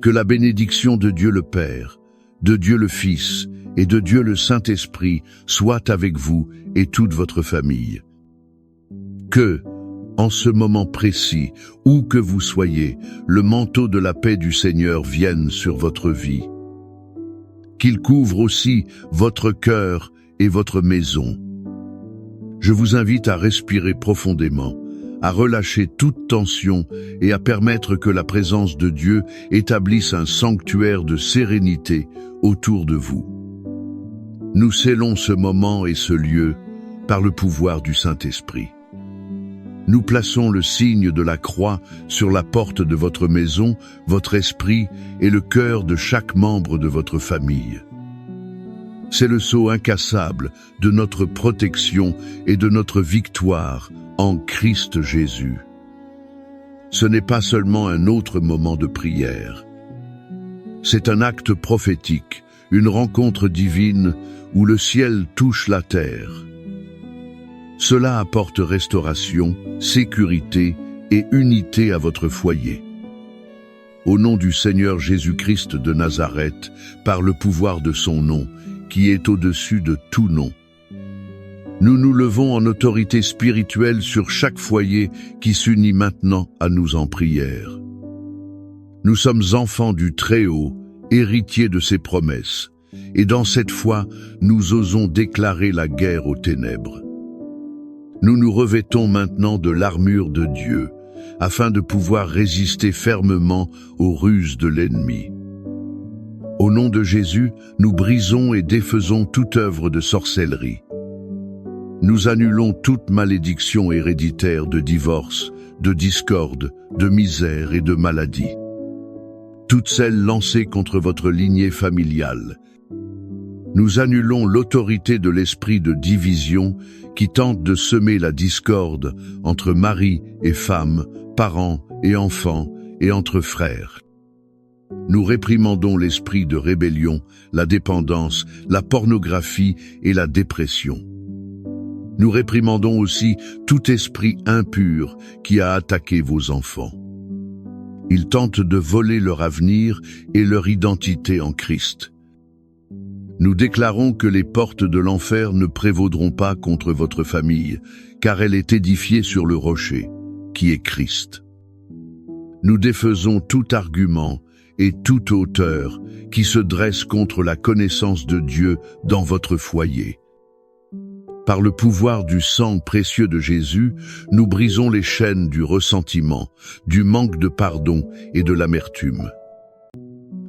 Que la bénédiction de Dieu le Père, de Dieu le Fils et de Dieu le Saint-Esprit soit avec vous et toute votre famille. Que, en ce moment précis, où que vous soyez, le manteau de la paix du Seigneur vienne sur votre vie. Qu'il couvre aussi votre cœur et votre maison. Je vous invite à respirer profondément, à relâcher toute tension et à permettre que la présence de Dieu établisse un sanctuaire de sérénité autour de vous. Nous scellons ce moment et ce lieu par le pouvoir du Saint-Esprit. Nous plaçons le signe de la croix sur la porte de votre maison, votre esprit et le cœur de chaque membre de votre famille. C'est le sceau incassable de notre protection et de notre victoire en Christ Jésus. Ce n'est pas seulement un autre moment de prière. C'est un acte prophétique, une rencontre divine où le ciel touche la terre. Cela apporte restauration, sécurité et unité à votre foyer. Au nom du Seigneur Jésus-Christ de Nazareth, par le pouvoir de son nom, qui est au-dessus de tout nom, nous nous levons en autorité spirituelle sur chaque foyer qui s'unit maintenant à nous en prière. Nous sommes enfants du Très-Haut, héritiers de ses promesses, et dans cette foi, nous osons déclarer la guerre aux ténèbres. Nous nous revêtons maintenant de l'armure de Dieu, afin de pouvoir résister fermement aux ruses de l'ennemi. Au nom de Jésus, nous brisons et défaisons toute œuvre de sorcellerie. Nous annulons toute malédiction héréditaire de divorce, de discorde, de misère et de maladie. Toutes celles lancées contre votre lignée familiale. Nous annulons l'autorité de l'esprit de division qui tente de semer la discorde entre mari et femme, parents et enfants et entre frères. Nous réprimandons l'esprit de rébellion, la dépendance, la pornographie et la dépression. Nous réprimandons aussi tout esprit impur qui a attaqué vos enfants. Ils tentent de voler leur avenir et leur identité en Christ. Nous déclarons que les portes de l'enfer ne prévaudront pas contre votre famille, car elle est édifiée sur le rocher, qui est Christ. Nous défaisons tout argument et toute hauteur qui se dresse contre la connaissance de Dieu dans votre foyer. Par le pouvoir du sang précieux de Jésus, nous brisons les chaînes du ressentiment, du manque de pardon et de l'amertume.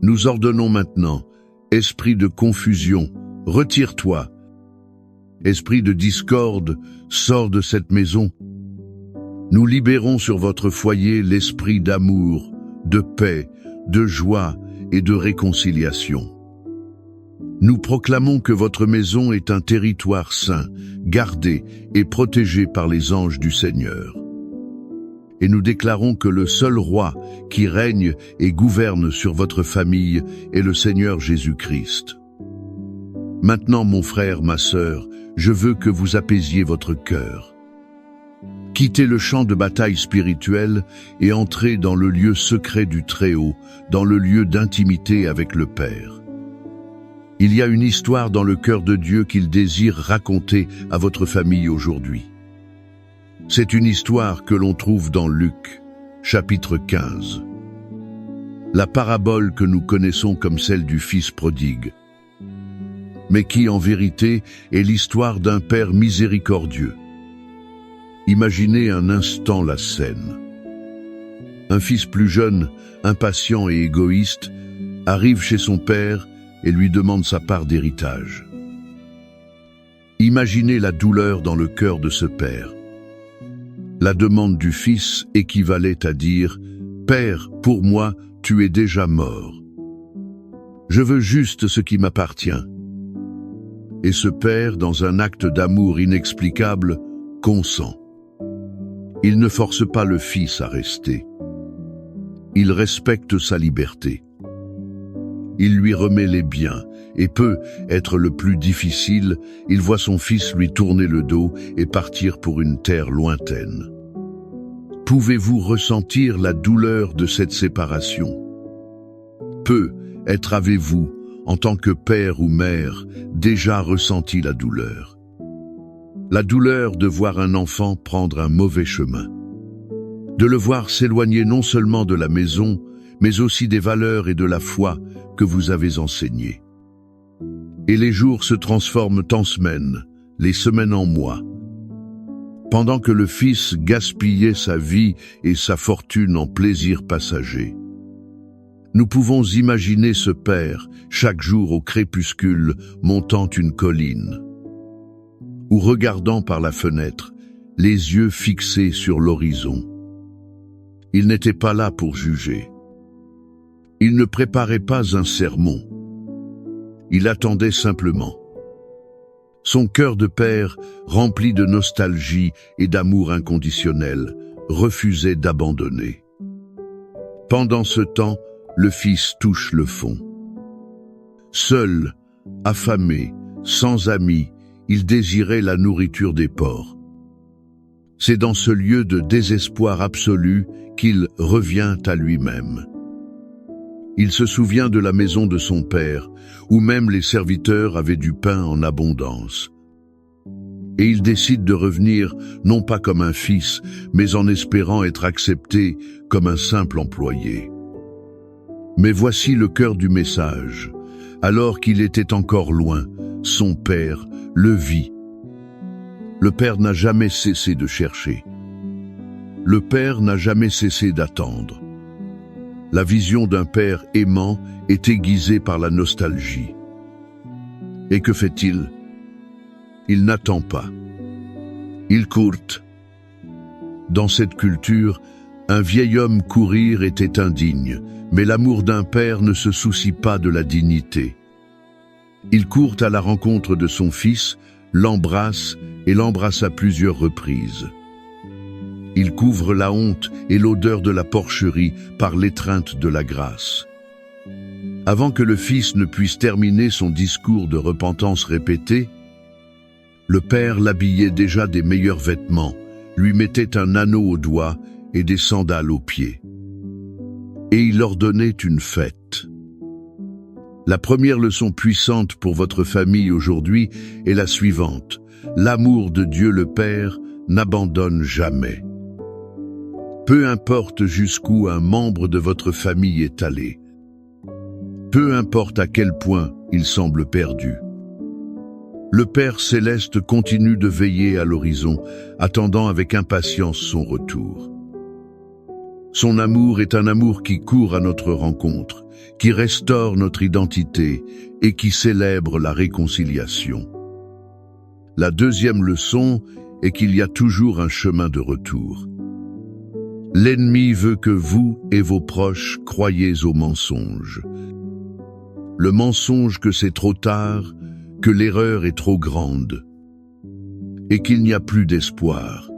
Nous ordonnons maintenant, esprit de confusion, retire-toi. Esprit de discorde, sors de cette maison. Nous libérons sur votre foyer l'esprit d'amour, de paix, de joie et de réconciliation. Nous proclamons que votre maison est un territoire saint, gardé et protégé par les anges du Seigneur. Et nous déclarons que le seul roi qui règne et gouverne sur votre famille est le Seigneur Jésus-Christ. Maintenant, mon frère, ma sœur, je veux que vous apaisiez votre cœur. Quittez le champ de bataille spirituel et entrez dans le lieu secret du Très-Haut, dans le lieu d'intimité avec le Père. Il y a une histoire dans le cœur de Dieu qu'il désire raconter à votre famille aujourd'hui. C'est une histoire que l'on trouve dans Luc, chapitre 15. La parabole que nous connaissons comme celle du Fils prodigue, mais qui en vérité est l'histoire d'un Père miséricordieux. Imaginez un instant la scène. Un fils plus jeune, impatient et égoïste, arrive chez son père et lui demande sa part d'héritage. Imaginez la douleur dans le cœur de ce père. La demande du fils équivalait à dire « Père, pour moi, tu es déjà mort. Je veux juste ce qui m'appartient. » Et ce père, dans un acte d'amour inexplicable, consent. Il ne force pas le fils à rester. Il respecte sa liberté. Il lui remet les biens, et peut être le plus difficile, il voit son fils lui tourner le dos et partir pour une terre lointaine. Pouvez-vous ressentir la douleur de cette séparation? peut être avec vous, en tant que père ou mère, déjà ressenti la douleur. La douleur de voir un enfant prendre un mauvais chemin. De le voir s'éloigner non seulement de la maison, mais aussi des valeurs et de la foi que vous avez enseignées. Et les jours se transforment en semaines, les semaines en mois. Pendant que le fils gaspillait sa vie et sa fortune en plaisirs passagers. Nous pouvons imaginer ce père, chaque jour au crépuscule, montant une colline, ou regardant par la fenêtre, les yeux fixés sur l'horizon. Il n'était pas là pour juger. Il ne préparait pas un sermon. Il attendait simplement. Son cœur de père, rempli de nostalgie et d'amour inconditionnel, refusait d'abandonner. Pendant ce temps, le fils touche le fond. Seul, affamé, sans amis, il désirait la nourriture des porcs. C'est dans ce lieu de désespoir absolu qu'il revient à lui-même. Il se souvient de la maison de son père, où même les serviteurs avaient du pain en abondance. Et il décide de revenir, non pas comme un fils, mais en espérant être accepté comme un simple employé. Mais voici le cœur du message. Alors qu'il était encore loin, son père le vit. Le père n'a jamais cessé de chercher. Le père n'a jamais cessé d'attendre. La vision d'un père aimant est aiguisée par la nostalgie. Et que fait-il? Il n'attend pas. Il court. Dans cette culture, un vieil homme courir était indigne, mais l'amour d'un père ne se soucie pas de la dignité. Il court à la rencontre de son fils, l'embrasse et l'embrasse à plusieurs reprises. Il couvre la honte et l'odeur de la porcherie par l'étreinte de la grâce. Avant que le fils ne puisse terminer son discours de repentance répété, le père l'habillait déjà des meilleurs vêtements, lui mettait un anneau au doigt et des sandales aux pieds. Et il ordonnait une fête. La première leçon puissante pour votre famille aujourd'hui est la suivante. L'amour de Dieu le Père n'abandonne jamais. Peu importe jusqu'où un membre de votre famille est allé. Peu importe à quel point il semble perdu. Le Père céleste continue de veiller à l'horizon, attendant avec impatience son retour. Son amour est un amour qui court à notre rencontre, qui restaure notre identité et qui célèbre la réconciliation. La deuxième leçon est qu'il y a toujours un chemin de retour. L'ennemi veut que vous et vos proches croyiez au mensonge. Le mensonge que c'est trop tard, que l'erreur est trop grande et qu'il n'y a plus d'espoir.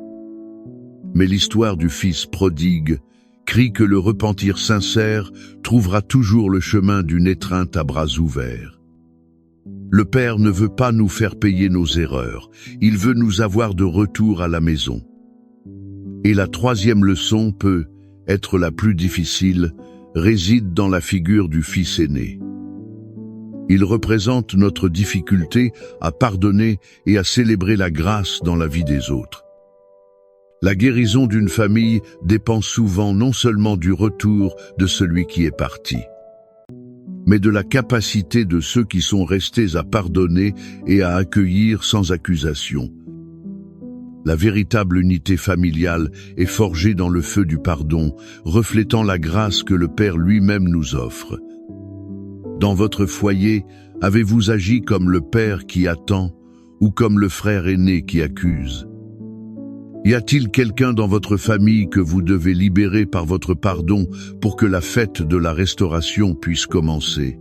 Mais l'histoire du fils prodigue crie que le repentir sincère trouvera toujours le chemin d'une étreinte à bras ouverts. Le Père ne veut pas nous faire payer nos erreurs, il veut nous avoir de retour à la maison. Et la troisième leçon peut être la plus difficile, réside dans la figure du fils aîné. Il représente notre difficulté à pardonner et à célébrer la grâce dans la vie des autres. La guérison d'une famille dépend souvent non seulement du retour de celui qui est parti, mais de la capacité de ceux qui sont restés à pardonner et à accueillir sans accusation. La véritable unité familiale est forgée dans le feu du pardon, reflétant la grâce que le Père lui-même nous offre. Dans votre foyer, avez-vous agi comme le père qui attend ou comme le frère aîné qui accuse? Y a-t-il quelqu'un dans votre famille que vous devez libérer par votre pardon pour que la fête de la restauration puisse commencer?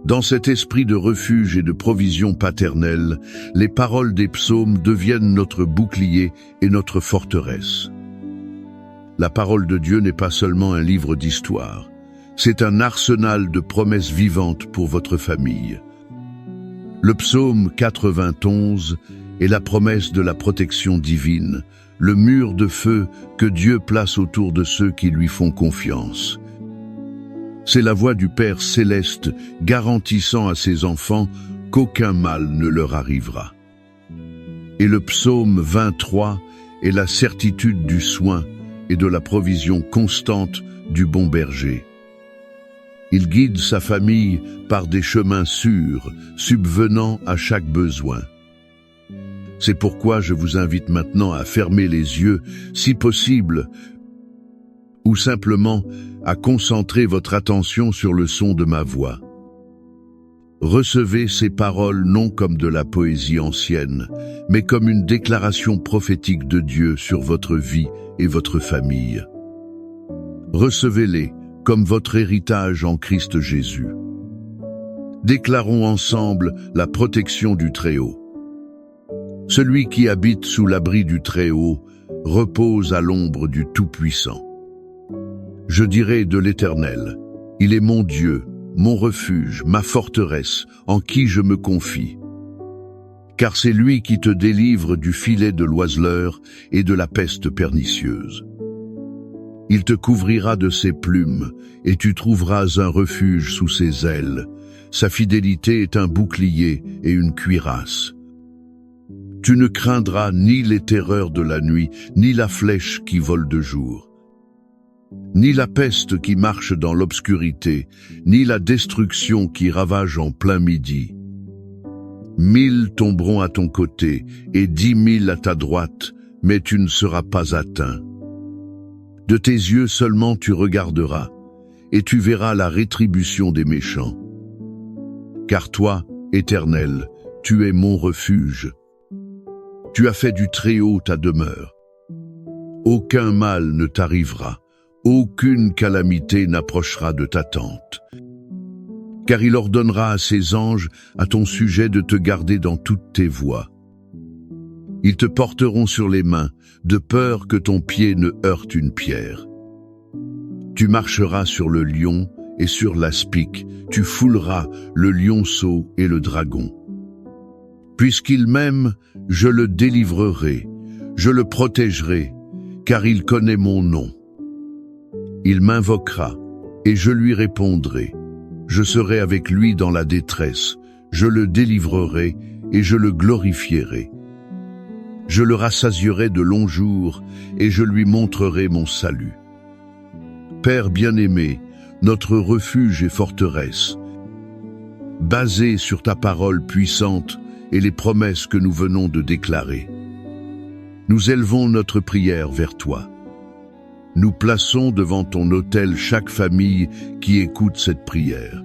Dans cet esprit de refuge et de provision paternelle, les paroles des psaumes deviennent notre bouclier et notre forteresse. La parole de Dieu n'est pas seulement un livre d'histoire. C'est un arsenal de promesses vivantes pour votre famille. Le psaume 91 est la promesse de la protection divine, le mur de feu que Dieu place autour de ceux qui lui font confiance. C'est la voix du Père céleste garantissant à ses enfants qu'aucun mal ne leur arrivera. Et le psaume 23 est la certitude du soin et de la provision constante du bon berger. Il guide sa famille par des chemins sûrs, subvenant à chaque besoin. C'est pourquoi je vous invite maintenant à fermer les yeux, si possible, ou simplement à concentrer votre attention sur le son de ma voix. Recevez ces paroles non comme de la poésie ancienne, mais comme une déclaration prophétique de Dieu sur votre vie et votre famille. Recevez-les comme votre héritage en Christ Jésus. Déclarons ensemble la protection du Très-Haut. Celui qui habite sous l'abri du Très-Haut repose à l'ombre du Tout-Puissant. Je dirai de l'Éternel, il est mon Dieu, mon refuge, ma forteresse, en qui je me confie. Car c'est lui qui te délivre du filet de l'oiseleur et de la peste pernicieuse. Il te couvrira de ses plumes, et tu trouveras un refuge sous ses ailes. Sa fidélité est un bouclier et une cuirasse. Tu ne craindras ni les terreurs de la nuit, ni la flèche qui vole de jour, ni la peste qui marche dans l'obscurité, ni la destruction qui ravage en plein midi. 1000 tomberont à ton côté, et 10 000 à ta droite, mais tu ne seras pas atteint. De tes yeux seulement tu regarderas, et tu verras la rétribution des méchants. Car toi, Éternel, tu es mon refuge. Tu as fait du Très-Haut ta demeure. Aucun mal ne t'arrivera, aucune calamité n'approchera de ta tente. Car il ordonnera à ses anges à ton sujet de te garder dans toutes tes voies. Ils te porteront sur les mains, de peur que ton pied ne heurte une pierre. Tu marcheras sur le lion et sur l'aspic, tu fouleras le lionceau et le dragon. Puisqu'il m'aime, je le délivrerai, je le protégerai, car il connaît mon nom. Il m'invoquera, et je lui répondrai. Je serai avec lui dans la détresse, je le délivrerai et je le glorifierai. Je le rassasierai de longs jours et je lui montrerai mon salut. Père bien-aimé, notre refuge et forteresse, basé sur ta parole puissante et les promesses que nous venons de déclarer, nous élevons notre prière vers toi. Nous plaçons devant ton autel chaque famille qui écoute cette prière.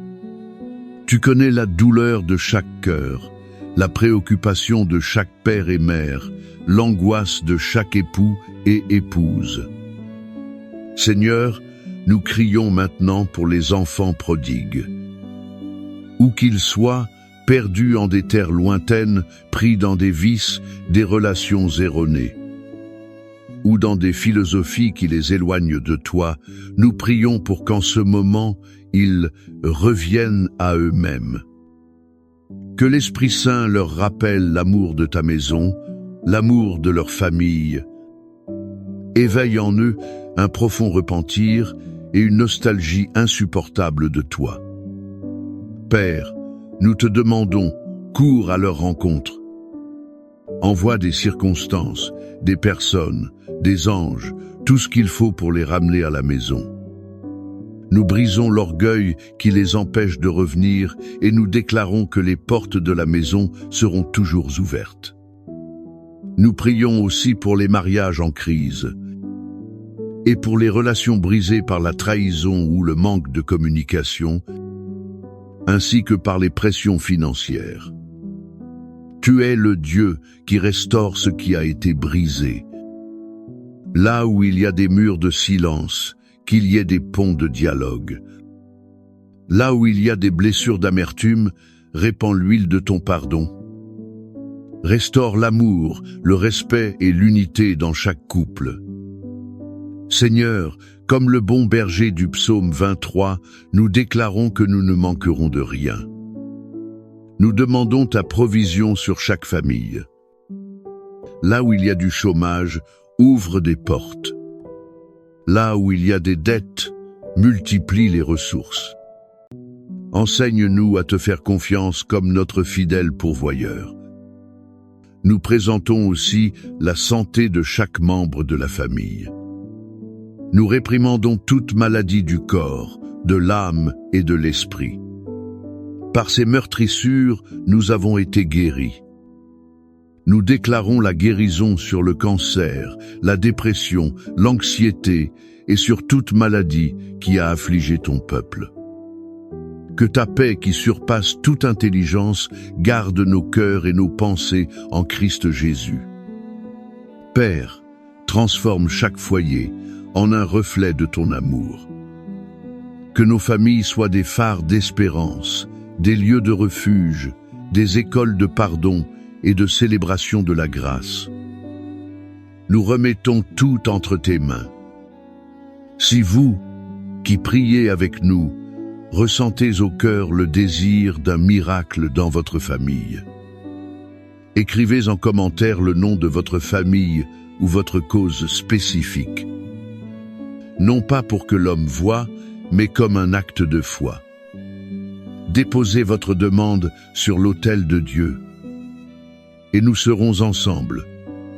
Tu connais la douleur de chaque cœur, la préoccupation de chaque père et mère, l'angoisse de chaque époux et épouse. Seigneur, nous crions maintenant pour les enfants prodigues. Où qu'ils soient, perdus en des terres lointaines, pris dans des vices, des relations erronées, ou dans des philosophies qui les éloignent de toi, nous prions pour qu'en ce moment, ils reviennent à eux-mêmes. Que l'Esprit Saint leur rappelle l'amour de ta maison, l'amour de leur famille. Éveille en eux un profond repentir et une nostalgie insupportable de toi. Père, nous te demandons, cours à leur rencontre. Envoie des circonstances, des personnes, des anges, tout ce qu'il faut pour les ramener à la maison. Nous brisons l'orgueil qui les empêche de revenir et nous déclarons que les portes de la maison seront toujours ouvertes. Nous prions aussi pour les mariages en crise et pour les relations brisées par la trahison ou le manque de communication, ainsi que par les pressions financières. Tu es le Dieu qui restaure ce qui a été brisé. Là où il y a des murs de silence, qu'il y ait des ponts de dialogue. Là où il y a des blessures d'amertume, répands l'huile de ton pardon. Restaure l'amour, le respect et l'unité dans chaque couple. Seigneur, comme le bon berger du psaume 23, nous déclarons que nous ne manquerons de rien. Nous demandons ta provision sur chaque famille. Là où il y a du chômage, ouvre des portes. Là où il y a des dettes, multiplie les ressources. Enseigne-nous à te faire confiance comme notre fidèle pourvoyeur. Nous présentons aussi la santé de chaque membre de la famille. Nous réprimandons toute maladie du corps, de l'âme et de l'esprit. Par ces meurtrissures, nous avons été guéris. Nous déclarons la guérison sur le cancer, la dépression, l'anxiété et sur toute maladie qui a affligé ton peuple. Que ta paix qui surpasse toute intelligence garde nos cœurs et nos pensées en Christ Jésus. Père, transforme chaque foyer en un reflet de ton amour. Que nos familles soient des phares d'espérance, des lieux de refuge, des écoles de pardon et de célébration de la grâce. Nous remettons tout entre tes mains. Si vous, qui priez avec nous, ressentez au cœur le désir d'un miracle dans votre famille, écrivez en commentaire le nom de votre famille ou votre cause spécifique. Non pas pour que l'homme voie, mais comme un acte de foi. Déposez votre demande sur l'autel de Dieu. Et nous serons ensemble,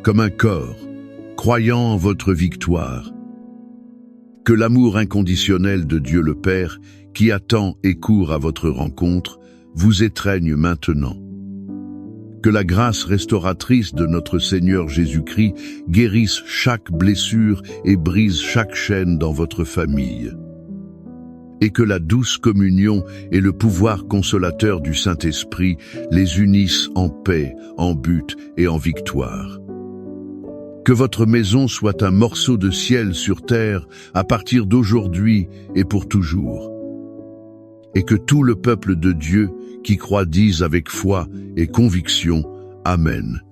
comme un corps, croyant en votre victoire. Que l'amour inconditionnel de Dieu le Père, qui attend et court à votre rencontre, vous étreigne maintenant. Que la grâce restauratrice de notre Seigneur Jésus-Christ guérisse chaque blessure et brise chaque chaîne dans votre famille. Et que la douce communion et le pouvoir consolateur du Saint-Esprit les unissent en paix, en but et en victoire. Que votre maison soit un morceau de ciel sur terre à partir d'aujourd'hui et pour toujours. Et que tout le peuple de Dieu qui croit dise avec foi et conviction, Amen.